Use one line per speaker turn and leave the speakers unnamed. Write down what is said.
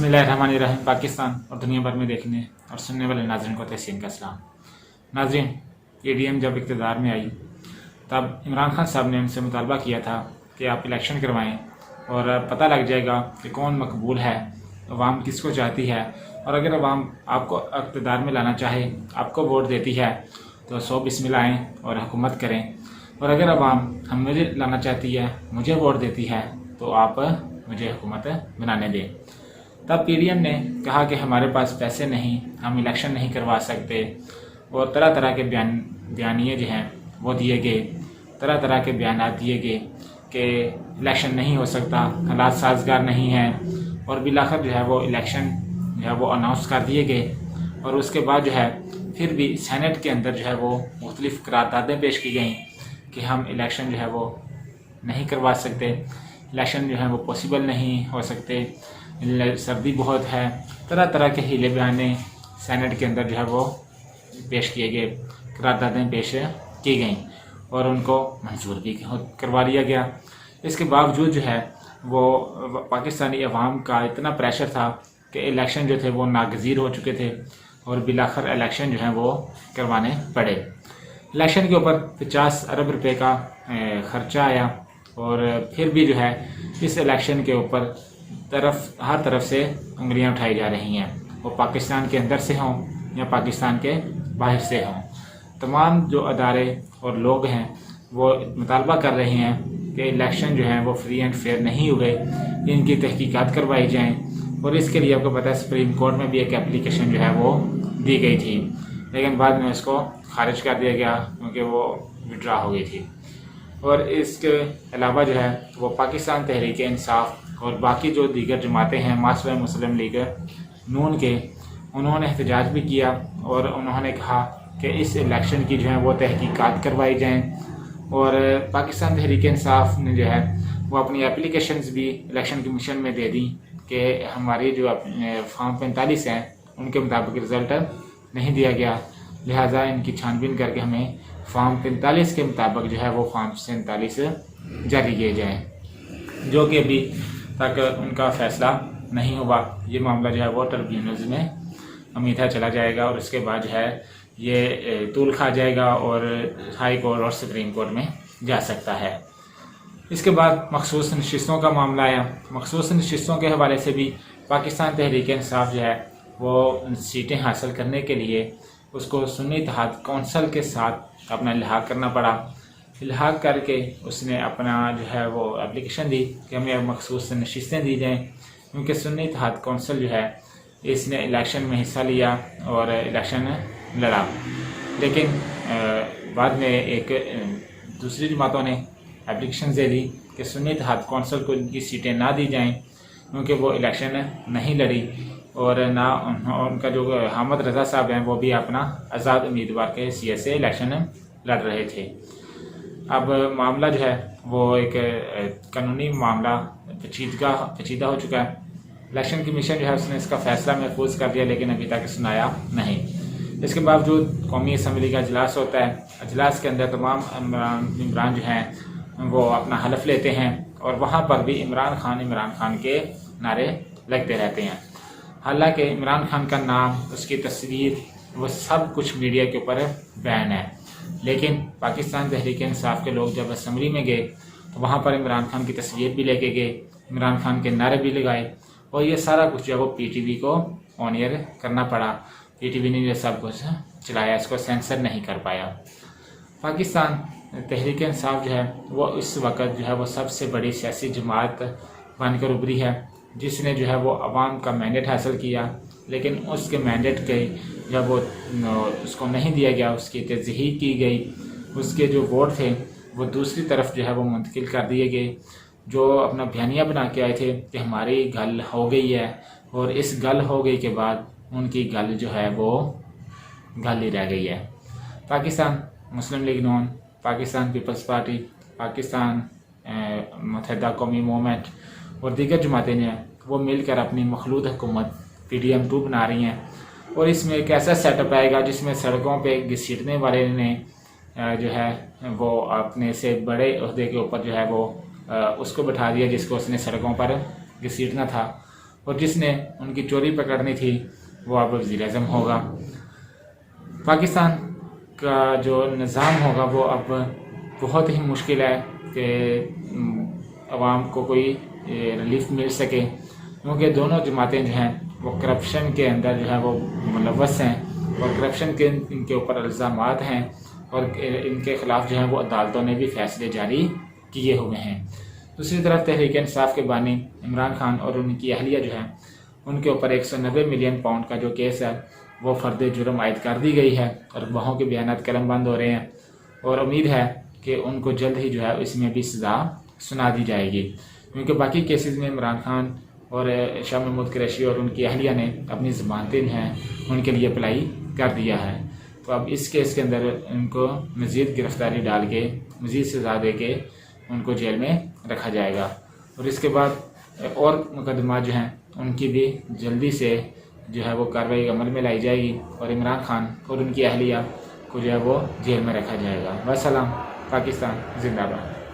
बिस्मिल्लाहिर्रहमानिर्रहीम। पाकिस्तान और दुनिया भर में देखने और सुनने वाले नाज़रीन को तहसीन का सलाम। नाज़रीन, ADM जब इक़्तिदार में आई तब इमरान खान साहब ने उनसे मुतालबा किया था कि आप इलेक्शन करवाएं और पता लग जाएगा कि कौन मकबूल है, अवाम किसको चाहती है, और अगर अवाम आपको इक़्तिदार में लाना चाहे, आपको वोट देती है तो 100 बिस्मिल्लाह आएँ और हुकूमत करें, और अगर अवाम मुझे लाना चाहती है, मुझे वोट देती है तो आप मुझे हुकूमत बनाने दें। तब PDM ने कहा कि हमारे पास पैसे नहीं, हम इलेक्शन नहीं करवा सकते, और तरह तरह के बयानिए जो हैं वो दिए गए, तरह तरह के बयानात दिए गए कि इलेक्शन नहीं हो सकता, हालात साजगार नहीं हैं, और बिलाखिर जो है वो इलेक्शन जो है वो अनाउंस कर दिए गए। और उसके बाद जो है फिर भी सेनेट के अंदर जो है वो मुख्तलिफ़ करारदादें पेश की गई कि हम इलेक्शन जो है वो नहीं करवा सकते, इलेक्शन जो है वो पॉसिबल नहीं हो सकते, सर्दी बहुत है, तरह तरह के हीले बयाने सेनेट के अंदर जो है वो पेश किए गए, करारदादें पेश की गई और उनको मंजूर भी करवा लिया गया। इसके बावजूद जो है वो पाकिस्तानी अवाम का इतना प्रेशर था कि इलेक्शन जो थे वो नागज़ीर हो चुके थे और बिलाखिर इलेक्शन जो है वो करवाने पड़े। इलेक्शन के ऊपर 50 अरब रुपए का ख़र्चा आया, और फिर भी जो है इस इलेक्शन के ऊपर हर तरफ से उंगलियां उठाई जा रही हैं, वो पाकिस्तान के अंदर से हों या पाकिस्तान के बाहर से हों। तमाम जो अदारे और लोग हैं वो मुतालबा कर रहे हैं कि इलेक्शन जो है वो फ्री एंड फेयर नहीं हुए, इनकी तहकीकात करवाई जाएं, और इसके लिए आपको पता है सुप्रीम कोर्ट में भी एक एप्लीकेशन जो है वो दी गई थी, लेकिन बाद में उसको खारिज कर दिया गया क्योंकि वो विड्रा हो गई थी। और इसके अलावा जो है वो पाकिस्तान तहरीक इंसाफ और बाकी जो दीगर जमातें हैं, माशरा मुस्लिम लीग नून के, उन्होंने एहतजाज भी किया और उन्होंने कहा कि इस इलेक्शन की जो है वो तहकीकात करवाई जाएं। और पाकिस्तान तहरीक इंसाफ ने जो है वो अपनी एप्लीकेशंस भी इलेक्शन कमीशन में दे दी कि हमारी जो फॉर्म 45 हैं उनके मुताबिक रिज़ल्ट नहीं दिया गया, लिहाजा इनकी छानबीन करके हमें फॉर्म 45 के मुताबिक जो है वो फॉर्म 47 जारी किए जाएँ, जो कि अभी तक उनका फ़ैसला नहीं हुआ। ये मामला जो है वो ट्रिब्यूनल्स में उम्मीद है चला जाएगा और उसके बाद जो है ये तूल खा जाएगा और हाई कोर्ट और सुप्रीम कोर्ट में जा सकता है। इसके बाद मखसूस नशिस्तों का मामला आया। मखसूस नशिस्तों के हवाले से भी पाकिस्तान तहरीक इंसाफ जो है वो सीटें हासिल करने के लिए उसको सुन्नी इत्तेहाद कौंसल के साथ अपना इल्हाक करना पड़ा। इल्हाक करके उसने अपना जो है वो एप्लीकेशन दी कि हमें मखसूस नशिस्तें दी जाएँ, क्योंकि सुन्नी इत्तेहाद कौंसल जो है इसने इलेक्शन में हिस्सा लिया और इलेक्शन लड़ा, लेकिन बाद में एक दूसरी जमातों ने एप्लीकेशन दे दी कि सुन्नी इत्तेहाद कौंसल को इनकी सीटें ना दी जाएं क्योंकि वो इलेक्शन नहीं लड़ी, और ना उनका जो हामिद रज़ा साहब हैं वो भी अपना आज़ाद उम्मीदवार के हैसियत से इलेक्शन लड़ रहे थे। अब मामला जो है वो एक कानूनी मामला पेचीदा हो चुका है। इलेक्शन कमीशन जो है उसने इसका फ़ैसला महफूज कर दिया, लेकिन अभी तक सुनाया नहीं। इसके बावजूद कौमी असम्बली का इजलास होता है। इजलास के अंदर तमाम इमरान जो हैं वो अपना हलफ लेते हैं और वहाँ पर भी इमरान खान के नारे लगते रहते हैं। हालांकि इमरान खान का नाम, उसकी तस्वीर, वो सब कुछ मीडिया के ऊपर बैन है, लेकिन पाकिस्तान तहरीक इंसाफ के लोग जब असम्बली में गए तो वहाँ पर इमरान खान की तस्वीर भी लेके गए, इमरान खान के नारे भी लगाए, और ये सारा कुछ जो है वो PTV को ऑन एयर करना पड़ा। PTV ने ये सब कुछ चलाया, इसको सेंसर नहीं कर पाया। पाकिस्तान तहरीक इंसाफ जो है वो इस वक्त जो है वो सबसे बड़ी सियासी जमात बनकर उभरी है, जिसने जो है वो अवाम का मैंडेट हासिल किया, लेकिन उसके मैंडेट के जब वो उसको नहीं दिया गया, उसकी तज़हीक की गई, उसके जो वोट थे वो दूसरी तरफ जो है वो मुंतकिल कर दिए गए। जो अपना बयानिया बना के आए थे कि हमारी गल हो गई है, और इस गल हो गई के बाद उनकी गल जो है वो गल ही रह गई है। पाकिस्तान मुस्लिम लीग नून, पाकिस्तान पीपल्स पार्टी, पाकिस्तान मुत्तहिदा कौमी मूवमेंट और दीगर जमातें जो हैं वो मिलकर अपनी मखलूत हुकूमत PDM 2 बना रही हैं, और इसमें एक ऐसा सेटअप आएगा जिसमें सड़कों पे घसीटने वाले ने जो है वो अपने से बड़े ओहदे के ऊपर जो है वो उसको बैठा दिया जिसको उसने सड़कों पर घसीटना था, اور جس نے ان کی چوری پکڑنی تھی وہ اب وزیر اعظم ہوگا۔ پاکستان کا جو نظام ہوگا وہ اب بہت ہی مشکل ہے کہ عوام کو کوئی ریلیف مل سکے، کیونکہ دونوں جماعتیں جو ہیں وہ کرپشن کے اندر جو ہے وہ ملوث ہیں، اور کرپشن کے ان کے اوپر الزامات ہیں، اور ان کے خلاف جو ہیں وہ عدالتوں نے بھی فیصلے جاری کیے ہوئے ہیں۔ دوسری طرف تحریک انصاف کے بانی عمران خان اور ان کی اہلیہ جو ہیں ان کے اوپر 190 ملین پاؤنڈ کا جو کیس ہے وہ فرد جرم عائد کر دی گئی ہے، اور گواہوں کے بیانات قلم بند ہو رہے ہیں، اور امید ہے کہ ان کو جلد ہی جو ہے اس میں بھی سزا سنا دی جائے گی، کیونکہ باقی کیسز میں عمران خان اور شاہ محمود قریشی اور ان کی اہلیہ نے اپنی ضمانتیں ہیں ان کے لیے اپلائی کر دیا ہے۔ تو اب اس کیس کے اندر ان کو مزید گرفتاری ڈال کے مزید سزا دے کے ان کو جیل میں رکھا جائے گا، اور اس کے بعد اور مقدمات جو ہیں ان کی بھی جلدی سے جو ہے وہ کارروائی عمل میں لائی جائے گی، اور عمران خان اور ان کی اہلیہ کو جو ہے وہ جیل میں رکھا جائے گا۔ والسلام، پاکستان زندہ باد۔